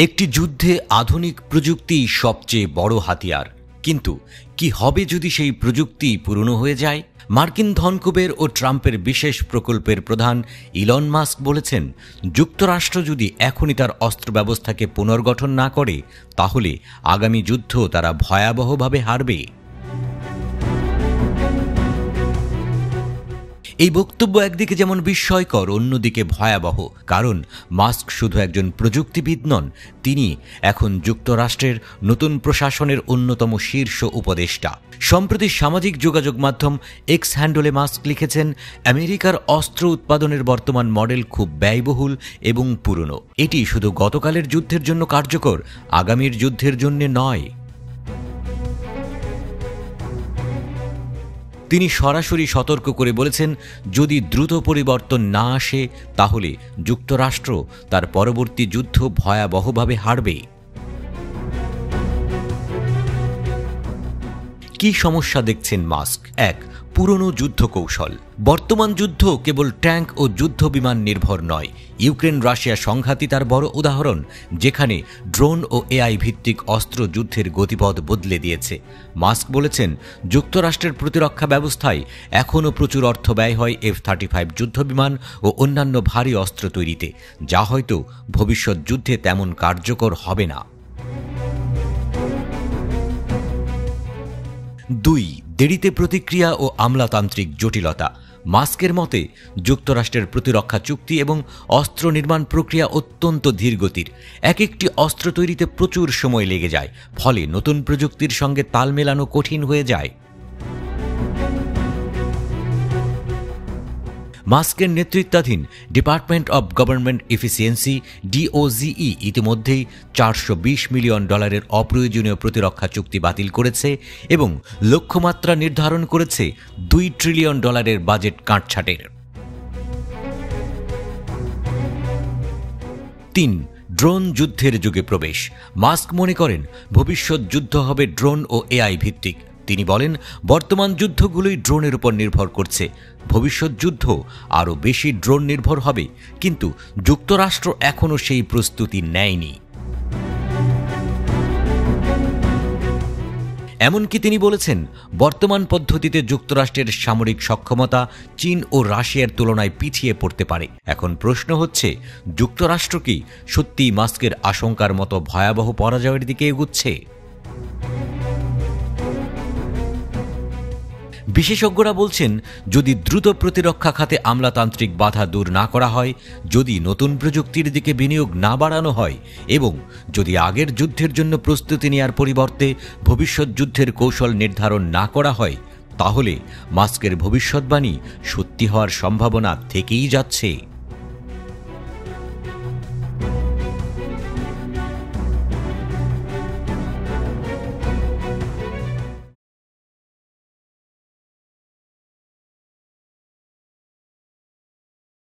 একটি যুদ্ধে আধুনিক প্রযুক্তি সবচেয়ে বড় হাতিয়ার, কিন্তু কি হবে যদি সেই প্রযুক্তি পুরনো হয়ে যায়? মার্কিন ধনকুবের ও ট্রাম্পের বিশেষ প্রকল্পের প্রধান ইলন মাস্ক বলেছেন, যুক্তরাষ্ট্র যদি এখনই তার অস্ত্র ব্যবস্থাকে পুনর্গঠন না করে, তাহলে আগামী যুদ্ধ তারা ভয়াবহভাবে হারবে। এই বক্তব্য একদিকে যেমন বিস্ময়কর, অন্যদিকে ভয়াবহ, কারণ মাস্ক শুধু একজন প্রযুক্তিবিদ নন, তিনি এখন যুক্তরাষ্ট্রের নতুন প্রশাসনের অন্যতম শীর্ষ উপদেষ্টা। সম্প্রতি সামাজিক যোগাযোগ মাধ্যম এক্স হ্যান্ডলে মাস্ক লিখেছেন, আমেরিকার অস্ত্র উৎপাদনের বর্তমান মডেল খুব ব্যয়বহুল এবং পুরনো। এটি শুধু গতকালের যুদ্ধের জন্য কার্যকর, আগামীর যুদ্ধের জন্য নয়। তিনি সরাসরি সতর্ক করে বলেছেন, যদি দ্রুত পরিবর্তন না আসে, তাহলে যুক্তরাষ্ট্র তার পরবর্তী যুদ্ধ ভয়াবহভাবে হারবে। কি সমস্যা দেখছেন মাস্ক? এক, পুরনো যুদ্ধ কৌশল। বর্তমান যুদ্ধ কেবল ট্যাঙ্ক ও যুদ্ধ বিমান নির্ভর নয়। ইউক্রেন রাশিয়া সংঘাতই তার বড় উদাহরণ, যেখানে ড্রোন ও এআই ভিত্তিক অস্ত্র যুদ্ধের গতিপথ বদলে দিয়েছে। মাস্ক বলেছেন, যুক্তরাষ্ট্রের প্রতিরক্ষা ব্যবস্থায় এখনও প্রচুর অর্থ ব্যয় হয় F-35 যুদ্ধবিমান ও অন্যান্য ভারী অস্ত্র তৈরিতে, যা হয়তো ভবিষ্যৎ যুদ্ধে তেমন কার্যকর হবে না। 2, দেরিতে প্রতিক্রিয়া ও আমলাতান্ত্রিক জটিলতা। মাস্কের মতে, যুক্তরাষ্ট্রের প্রতিরক্ষা চুক্তি এবং অস্ত্র নির্মাণ প্রক্রিয়া অত্যন্ত ধীরগতির। একটি অস্ত্র তৈরিতে প্রচুর সময় লেগে যায়, ফলে নতুন প্রযুক্তির সঙ্গে তাল মেলানো কঠিন হয়ে যায়। মাস্কের নেতৃত্বাধীন department of government efficiency DOGE ইতিমধ্যেই $420 মিলিয়ন অপ্রয়োজনীয় প্রতিরক্ষা চুক্তি বাতিল করেছে এবং লক্ষ্যমাত্রা নির্ধারণ করেছে $2 ট্রিলিয়ন বাজেট কাটছাঁটের। 3, ড্রোন যুদ্ধের যুগে প্রবেশ। মাস্ক মনে করেন, ভবিষ্যৎ যুদ্ধ হবে ড্রোন ও এআই ভিত্তিক। তিনি বলেন, বর্তমান যুদ্ধগুলোই ড্রোনের উপর নির্ভর করছে। ভবিষ্যৎ যুদ্ধ আরও বেশি ড্রোন নির্ভর হবে, কিন্তু যুক্তরাষ্ট্র এখনও সেই প্রস্তুতি নেয়নি। এমনকি তিনি বলেছেন, বর্তমান পদ্ধতিতে যুক্তরাষ্ট্রের সামরিক সক্ষমতা চীন ও রাশিয়ার তুলনায় পিছিয়ে পড়তে পারে। এখন প্রশ্ন হচ্ছে, যুক্তরাষ্ট্র কি সত্যিই মাস্কের আশঙ্কার মতো ভয়াবহ পরাজয়ের দিকে এগুচ্ছে? বিশেষজ্ঞরা বলছেন, যদি দ্রুত প্রতিরক্ষা খাতে আমলাতান্ত্রিক বাধা দূর না করা হয়, যদি নতুন প্রযুক্তির দিকে বিনিয়োগ না বাড়ানো হয় এবং যদি আগের যুদ্ধের জন্য প্রস্তুতি নেওয়ার পরিবর্তে ভবিষ্যৎ যুদ্ধের কৌশল নির্ধারণ না করা হয়, তাহলে মাস্কের ভবিষ্যৎবাণী সত্যি হওয়ার সম্ভাবনা থেকেই যাচ্ছে।